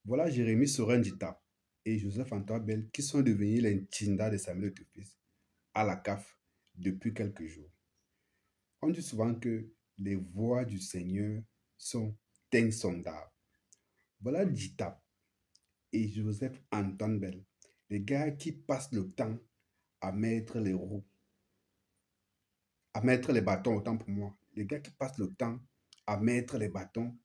Voilà Jérémy Sorendita et Joseph Antoine Bell qui sont devenus les Ntinda de Samuel Etofis à la CAF depuis quelques jours. On dit souvent que les voies du Seigneur sont insondables. Voilà Dita et Joseph Antoine Bell, les gars qui passent le temps à mettre les roues, à mettre les bâtons, autant pour moi. Les gars qui passent le temps à mettre les bâtons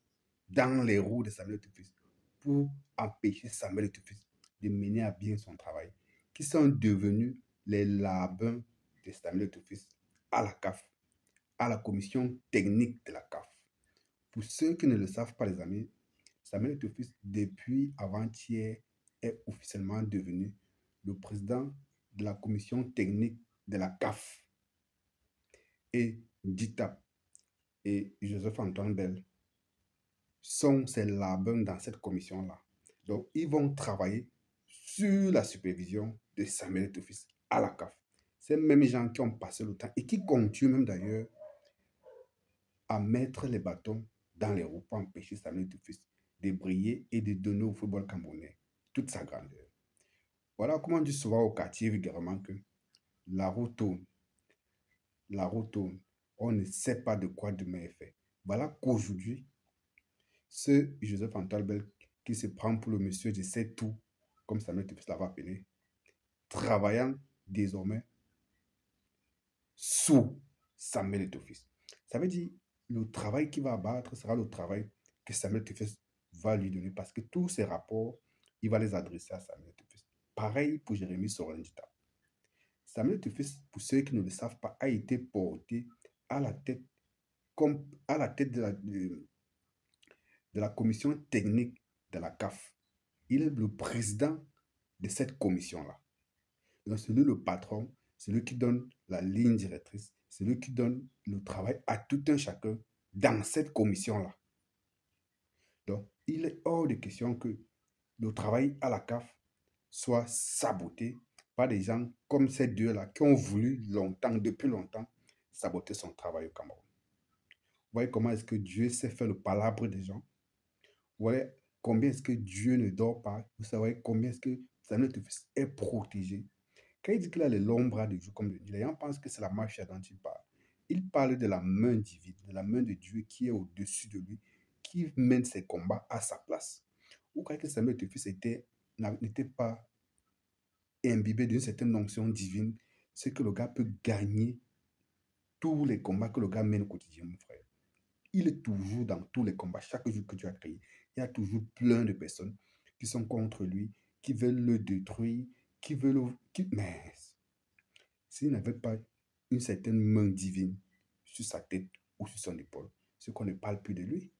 dans les roues de Samuel Etofis pour empêcher Samuel Etofis de mener à bien son travail, qui sont devenus les labins de Samuel Etofis à la CAF, à la commission technique de la CAF. Pour ceux qui ne le savent pas, les amis, Samuel Etofis, depuis avant-hier, est officiellement devenu le président de la commission technique de la CAF. Et Dita et Joseph-Antoine Bell sont ces labins dans cette commission-là. Donc, ils vont travailler sur la supervision de Samuel Etofis à la CAF. Ces mêmes gens qui ont passé le temps et qui continuent même d'ailleurs à mettre les bâtons dans les roues pour empêcher Samuel Etofis de briller et de donner au football camerounais toute sa grandeur. Voilà comment on dit souvent au quartier vulgairement que la roue tourne, la roue tourne. On ne sait pas de quoi demain est fait. Voilà qu'aujourd'hui, ce Joseph Antoine Bell qui se prend pour le monsieur de sait tout, comme Samuel Etofis l'avait appelé, travaillant désormais sous Samuel Etofis. Ça veut dire le travail qu'il va abattre sera le travail que Samuel Etofis va lui donner parce que tous ces rapports, il va les adresser à Samuel Etofis. Pareil pour Jérémy Sorendita. Samuel Etofis, pour ceux qui ne le savent pas, a été porté à la tête, comme à la tête de la commission technique de la CAF. Il est le président de cette commission-là. Donc, c'est lui le patron, c'est lui qui donne la ligne directrice, c'est lui qui donne le travail à tout un chacun dans cette commission-là. Donc, il est hors de question que le travail à la CAF soit saboté par des gens comme ces deux-là qui ont voulu longtemps, depuis longtemps, saboter son travail au Cameroun. Vous voyez comment est-ce que Dieu sait faire le palabre des gens. Vous voyez combien est-ce que Dieu ne dort pas. Vous savez combien est-ce que Samuel Etofis est protégé. Quand il dit qu'il a les longs bras de Dieu, comme les gens pensent que c'est la mafia dont il parle. Il parle de la main divine, de la main de Dieu qui est au-dessus de lui, qui mène ses combats à sa place. Vous croyez que Samuel Etofis n'était pas imbibé d'une certaine onction divine, c'est que le gars peut gagner tous les combats que le gars mène au quotidien, mon frère. Il est toujours dans tous les combats. Chaque jour que tu as créé, il y a toujours plein de personnes qui sont contre lui, qui veulent le détruire, qui veulent le... Mais s'il n'avait pas une certaine main divine sur sa tête ou sur son épaule, c'est qu'on ne parle plus de lui.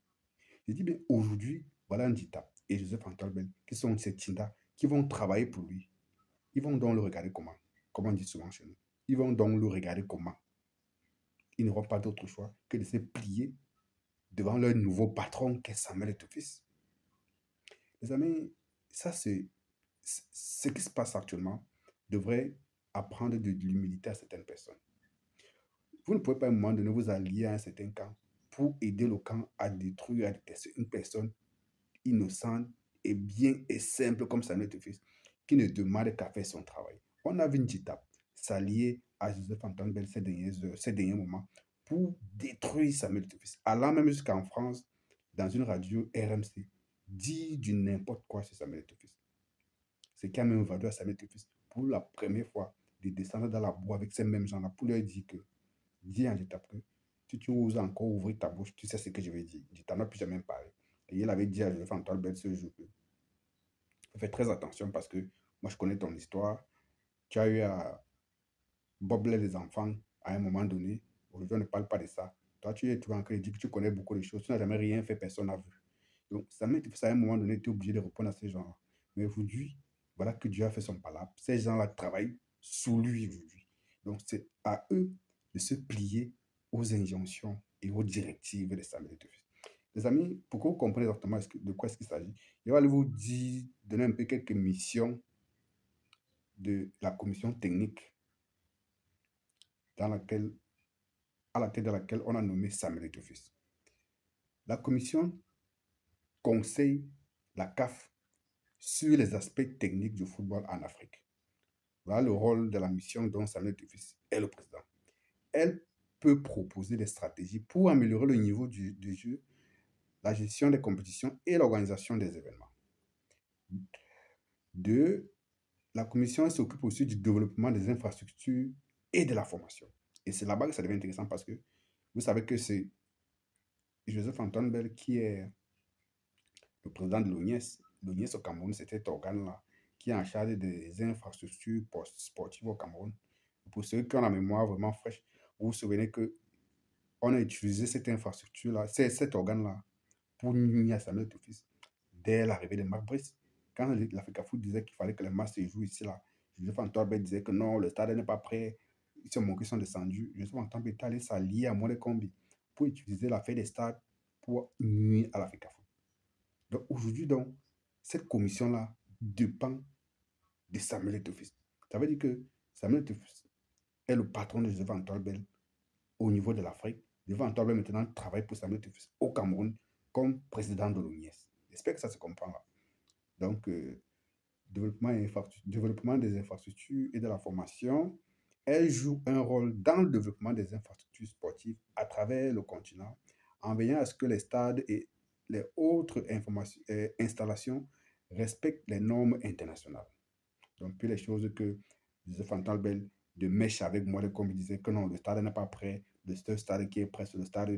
Je dis bien aujourd'hui, voilà Ndita et Joseph Antoine Bell, qui sont ces Tinda, qui vont travailler pour lui. Ils vont donc le regarder comment? Comme on dit souvent chez nous. Ils vont donc le regarder comment? Ils n'auront pas d'autre choix que de se plier devant leur nouveau patron qu'est Samuel Etofis. Les amis, ça c'est ce qui se passe actuellement devrait apprendre de l'humilité à certaines personnes. Vous ne pouvez pas à un moment donné vous allier à un certain camp pour aider le camp à détruire, à détester une personne innocente et bien et simple comme Samuel Etofis qui ne demande qu'à faire son travail. On a vu Njita s'allier à Joseph Antoine Bell ces derniers moments pour détruire Samuel Etofis, allant même jusqu'en France, dans une radio RMC, dire du n'importe quoi sur Samuel Etofis. C'est qui a même valu à Samuel Etofis pour la première fois de descendre dans la boue avec ces mêmes gens-là pour leur dire que, dis en Njita que si tu oses encore ouvrir ta bouche, tu sais ce que je vais dire. Njita n'a plus jamais parlé. Et il avait dit à Joseph Antoine Bell ce jour que fais très attention parce que moi je connais ton histoire. Tu as eu à bobler les enfants à un moment donné. Aujourd'hui, on ne parle pas de ça. Toi, tu es toujours en train de dire que tu connais beaucoup de choses. Tu n'as jamais rien fait, personne n'a vu. Donc, ça m'est à un moment donné, tu es obligé de répondre à ces gens-là. Mais aujourd'hui, voilà que Dieu a fait son palabre. Ces gens-là travaillent sous lui aujourd'hui. Donc, c'est à eux de se plier aux injonctions et aux directives de Samuel Etofis. Les amis, pour que vous compreniez exactement de quoi est-ce qu'il s'agit, je vais aller vous dire, donner un peu quelques missions de la commission technique dans laquelle, à la tête de laquelle on a nommé Samuel Etofis. La commission conseille la CAF sur les aspects techniques du football en Afrique. Voilà le rôle de la mission dont Samuel Etofis est le président. Elle peut proposer des stratégies pour améliorer le niveau du jeu, la gestion des compétitions et l'organisation des événements. Deux, la commission s'occupe aussi du développement des infrastructures et de la formation. Et c'est là-bas que ça devient intéressant parce que vous savez que c'est Joseph Antoine Bell qui est le président de l'ONIES. L'ONIES au Cameroun, c'est cet organe-là qui est en charge des infrastructures sportives au Cameroun. Pour ceux qui ont la mémoire vraiment fraîche, vous vous souvenez que on a utilisé cette infrastructure-là, cet organe-là, pour nuire à Samuel Etofis dès l'arrivée de Marc Brice. Quand l'Africa Foot disait qu'il fallait que les matchs se jouent ici, là, Joseph Antoine disait que non, le stade n'est pas prêt, ils sont descendus. Joseph Antoine est allé s'allier à Mole Combi pour utiliser l'affaire des stades pour nuire à l'Africa Foot. Donc aujourd'hui, donc, cette commission-là dépend de Samuel Etofis. Ça veut dire que Samuel Etofis est le patron de Joseph Antoine Bell au niveau de l'Afrique. Joseph Antoine Bell maintenant travaille pour Samuel Etofis au Cameroun comme président de l'ONIES. J'espère que ça se comprend là. Donc, développement des infrastructures et de la formation, elle joue un rôle dans le développement des infrastructures sportives à travers le continent, en veillant à ce que les stades et les autres installations respectent les normes internationales. Donc, puis les choses que Joseph Antalbel de mèche avec moi, comme il disait que non, le stade n'est pas prêt, le stade qui est prêt, c'est le stade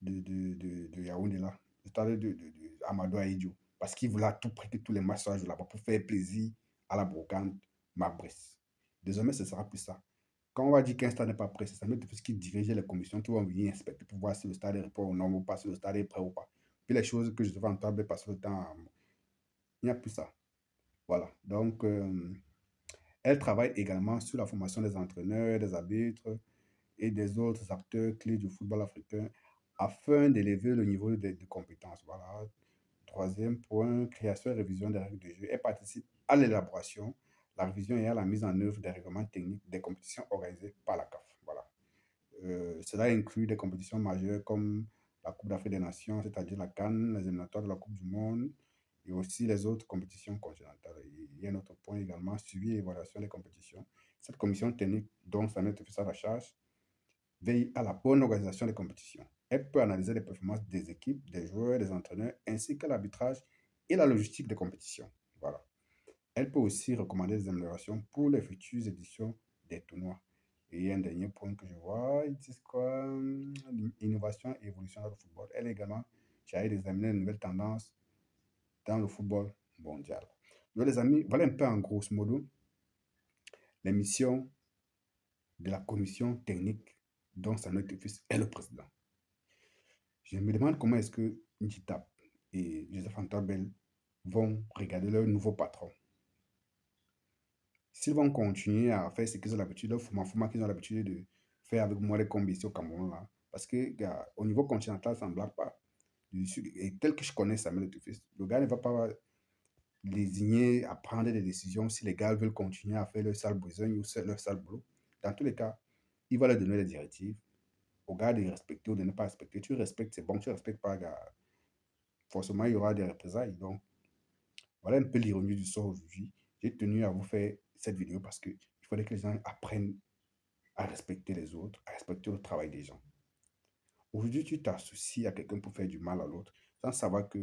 de Yaoundé là, le stade de Amadou Aïdjo, parce qu'il voulait à tout prix que tous les matchs soient joués là-bas pour faire plaisir à la brocante Mabrice. Désormais, ce sera plus ça. Quand on va dire qu'un stade n'est pas prêt, c'est Samuel Etofis qui dirigeait les commissions qui vont venir inspecter pour voir si le stade est prêt ou non, ou pas, si le stade est prêt ou pas. Puis les choses que je devais entendre passer le temps, il n'y a plus ça. Voilà. Donc, elle travaille également sur la formation des entraîneurs, des arbitres et des autres acteurs clés du football africain afin d'élever le niveau de compétences. Voilà. Troisième point, création et révision des règles de jeu. Elle participe à l'élaboration, la révision et à la mise en œuvre des règlements techniques des compétitions organisées par la CAF. Voilà. Cela inclut des compétitions majeures comme la Coupe d'Afrique des Nations, c'est-à-dire la CAN, les éliminatoires de la Coupe du Monde, et aussi les autres compétitions continentales. Il y a un autre point également, suivi et évaluation des compétitions. Cette commission technique dont Samuel Etofis a la charge veille à la bonne organisation des compétitions. Elle peut analyser les performances des équipes, des joueurs, des entraîneurs, ainsi que l'arbitrage et la logistique des compétitions. Voilà. Elle peut aussi recommander des améliorations pour les futures éditions des tournois. Et un dernier point que je vois, ils disent quoi? Innovation et évolution dans le football. Elle également chargée d'examiner les nouvelles tendances dans le football mondial. Donc, les amis, voilà un peu en grosso modo les missions de la commission technique dont Samuel Etofis est le président. Je me demande comment est-ce que Njitap et Joseph Antabel vont regarder leur nouveau patron. S'ils vont continuer à faire ce qu'ils ont l'habitude, leur format qu'ils ont l'habitude de faire avec moi les combis ici au Cameroun là. Parce que au niveau continental, ça ne blague pas. Et tel que je connais Samuel Etofis, le gars ne va pas désigner à prendre des décisions si les gars veulent continuer à faire leur sale besogne ou leur sale boulot. Dans tous les cas, il va leur donner les directives au gars de respecter ou de ne pas respecter. Tu respectes, c'est bon. Tu ne respectes pas, gars, forcément, il y aura des représailles. Donc, voilà un peu l'ironie du sort aujourd'hui. J'ai tenu à vous faire cette vidéo parce qu'il fallait que les gens apprennent à respecter les autres, à respecter le travail des gens. Aujourd'hui, tu t'associes à quelqu'un pour faire du mal à l'autre sans savoir que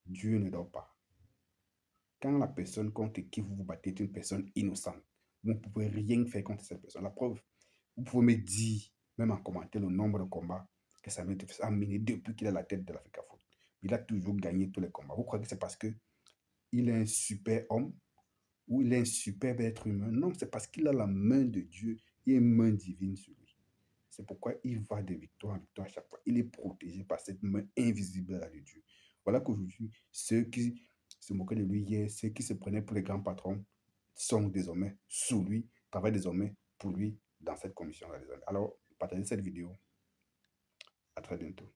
Dieu ne dort pas. Quand la personne contre qui vous vous battez est une personne innocente, vous ne pouvez rien faire contre cette personne. La preuve, vous pouvez me dire, même en commentaire, le nombre de combats que Samuel Etofis a mené depuis qu'il est à la tête de l'Africa Foot. Il a toujours gagné tous les combats. Vous croyez que c'est parce qu'il est un super homme ou il est un super être humain? Non, c'est parce qu'il a la main de Dieu et une main divine sur lui. C'est pourquoi il va de victoire en victoire à chaque fois. Il est protégé par cette main invisible là de Dieu. Voilà qu'aujourd'hui, ceux qui se moquaient de lui hier, ceux qui se prenaient pour les grands patrons, sont désormais sous lui, travaillent désormais pour lui dans cette commission-là. Alors, partagez cette vidéo. À très bientôt.